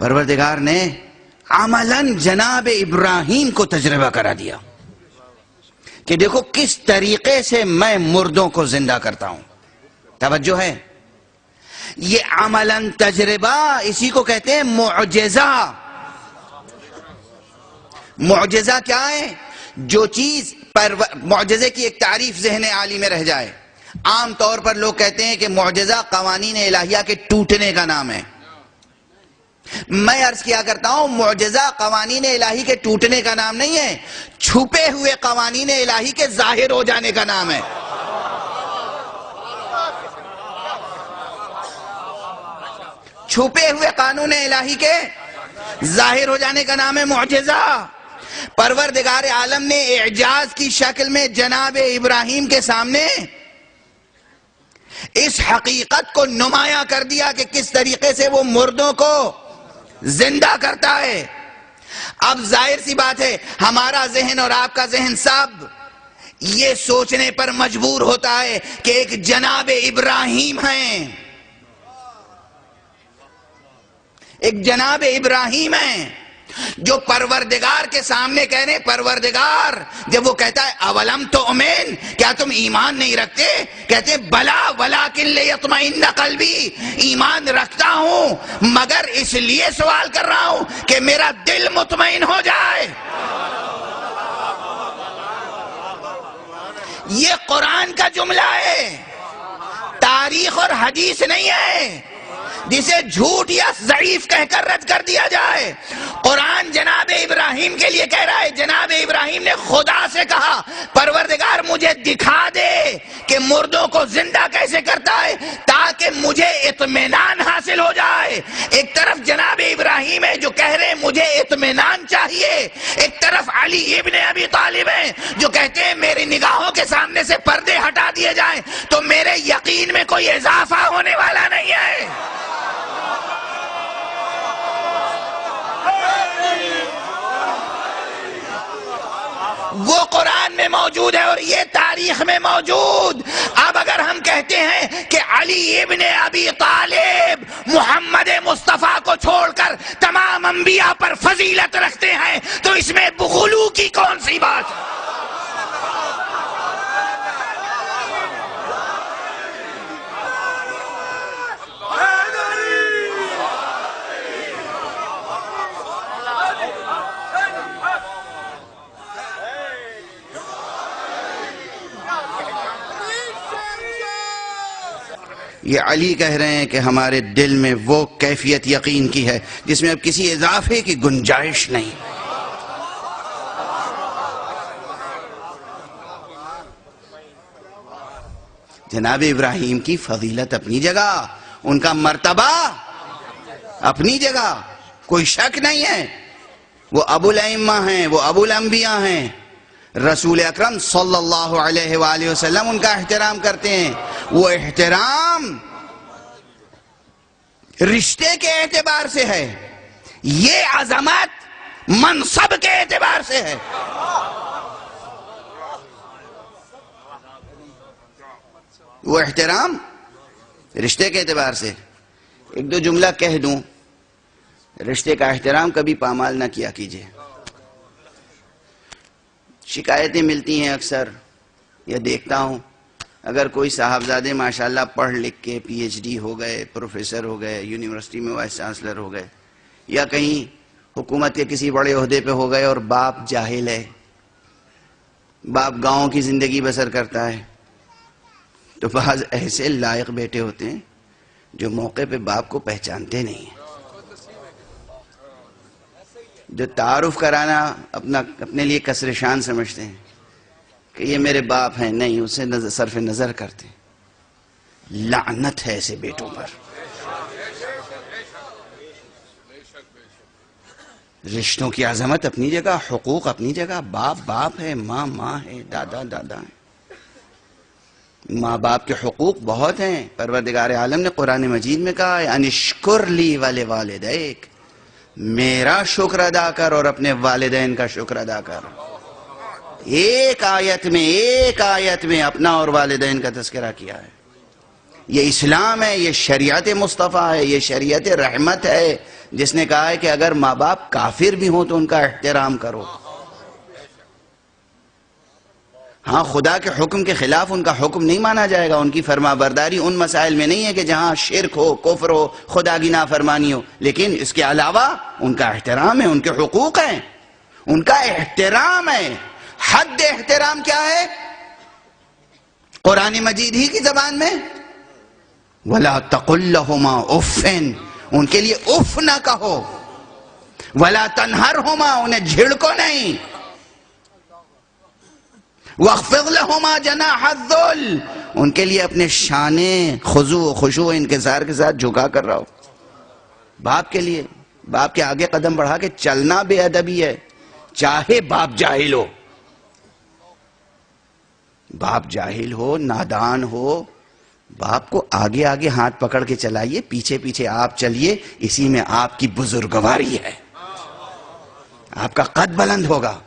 پروردگار نے عملاً جناب ابراہیم کو تجربہ کرا دیا کہ دیکھو کس طریقے سے میں مردوں کو زندہ کرتا ہوں. توجہ ہے، یہ عملاً تجربہ، اسی کو کہتے ہیں معجزہ. معجزہ کیا ہے؟ جو چیز معجزے کی ایک تعریف ذہن عالی میں رہ جائے. عام طور پر لوگ کہتے ہیں کہ معجزہ قوانین الہیہ کے ٹوٹنے کا نام ہے. میں عرض کیا کرتا ہوں معجزہ قوانین الہی کے ٹوٹنے کا نام نہیں ہے، چھپے ہوئے قوانین الہی کے ظاہر ہو جانے کا نام ہے. چھپے ہوئے قانون الہی کے ظاہر ہو جانے کا نام ہے معجزہ. پروردگار عالم نے اعجاز کی شکل میں جناب ابراہیم کے سامنے اس حقیقت کو نمایاں کر دیا کہ کس طریقے سے وہ مردوں کو زندہ کرتا ہے. اب ظاہر سی بات ہے ہمارا ذہن اور آپ کا ذہن سب یہ سوچنے پر مجبور ہوتا ہے کہ ایک جناب ابراہیم ہیں، ایک جناب ابراہیم ہیں جو پروردگار کے سامنے کہہ رہے ہیں پروردگار. جب وہ کہتا ہے اولم تؤمن، کیا تم ایمان نہیں رکھتے؟ کہتے ہیں بلا ولکن لیطمئن قلبی، ایمان رکھتا ہوں مگر اس لیے سوال کر رہا ہوں کہ میرا دل مطمئن ہو جائے. یہ قرآن کا جملہ ہے، تاریخ اور حدیث نہیں ہے جسے جھوٹ یا ضعیف کہہ کر رد کر دیا جائے. قرآن جناب ابراہیم کے لیے کہہ رہا ہے. جناب ابراہیم نے خدا سے کہا پروردگار مجھے دکھا دے کہ مردوں کو زندہ کیسے کرتا ہے تاکہ مجھے اطمینان حاصل ہو جائے. ایک طرف جناب ابراہیم ہے جو کہہ رہے ہیں مجھے اطمینان چاہیے، ایک طرف علی ابن ابی طالب ہیں جو کہتے ہیں میری نگاہوں کے سامنے سے پردے ہٹا دیے جائیں تو میرے یقین میں کوئی اضافہ ہونے والا نہیں ہے. وہ قرآن میں موجود ہے اور یہ تاریخ میں موجود. اب اگر ہم کہتے ہیں کہ علی ابن ابی طالب محمد مصطفیٰ کو چھوڑ کر تمام انبیاء پر فضیلت رکھتے ہیں تو اس میں غلو کی کون سی بات ہے؟ یہ علی کہہ رہے ہیں کہ ہمارے دل میں وہ کیفیت یقین کی ہے جس میں اب کسی اضافے کی گنجائش نہیں. جناب ابراہیم کی فضیلت اپنی جگہ، ان کا مرتبہ اپنی جگہ، کوئی شک نہیں ہے. وہ ابو الائمہ ہیں، وہ ابو الانبیاء ہیں. رسول اکرم صلی اللہ علیہ وآلہ وسلم ان کا احترام کرتے ہیں. وہ احترام رشتے کے اعتبار سے ہے، یہ عظمت منصب کے اعتبار سے ہے. وہ احترام رشتے کے اعتبار سے. ایک دو جملہ کہہ دوں، رشتے کا احترام کبھی پامال نہ کیا کیجئے. شکایتیں ملتی ہیں اکثر، یہ دیکھتا ہوں اگر کوئی صاحبزادے ماشاءاللہ پڑھ لکھ کے پی ایچ ڈی ہو گئے، پروفیسر ہو گئے، یونیورسٹی میں وائس چانسلر ہو گئے، یا کہیں حکومت کے کسی بڑے عہدے پہ ہو گئے اور باپ جاہل ہے، باپ گاؤں کی زندگی بسر کرتا ہے، تو بعض ایسے لائق بیٹے ہوتے ہیں جو موقع پہ باپ کو پہچانتے نہیں ہیں، جو تعارف کرانا اپنے لیے کسر شان سمجھتے ہیں کہ یہ میرے باپ ہیں، نہیں، اسے صرف نظر کرتے ہیں. لعنت ہے ایسے بیٹوں پر. رشتوں کی عظمت اپنی جگہ، حقوق اپنی جگہ. باپ باپ ہے، ماں ماں ہے، دادا دادا ہے. ماں باپ کے حقوق بہت ہیں. پروردگار عالم نے قرآن مجید میں کہا ہے انشکر لی ولوالدیک، میرا شکر ادا کر اور اپنے والدین کا شکر ادا کر. ایک آیت میں اپنا اور والدین کا تذکرہ کیا ہے. یہ اسلام ہے، یہ شریعت مصطفیٰ ہے، یہ شریعت رحمت ہے. جس نے کہا ہے کہ اگر ماں باپ کافر بھی ہوں تو ان کا احترام کرو. ہاں خدا کے حکم کے خلاف ان کا حکم نہیں مانا جائے گا. ان کی فرما برداری ان مسائل میں نہیں ہے کہ جہاں شرک ہو، کفر ہو، خدا کی نافرمانی ہو، لیکن اس کے علاوہ ان کا احترام ہے، ان کے حقوق ہیں، ان کا احترام ہے. حد احترام کیا ہے؟ قرآن مجید ہی کی زبان میں وَلَا تَقُلْ لَهُمَا اُفٍّ، ان کے لیے اف نہ کہو. وَلَا تَنْهَرْهُمَا، انہیں جھڑکو نہیں. وَاخْفِضْ لَهُمَا جَنَاحَ الذُّلِّ، ان کے لیے اپنے شانے خضوع و خشوع انکسار کے ساتھ جھکا کر رہو. باپ کے لیے، باپ کے آگے قدم بڑھا کے چلنا بے ادبی ہے، چاہے باپ جاہل ہو. باپ جاہل ہو، نادان ہو، باپ کو آگے آگے ہاتھ پکڑ کے چلائیے، پیچھے پیچھے آپ چلیے. اسی میں آپ کی بزرگواری ہے، آپ کا قد بلند ہوگا.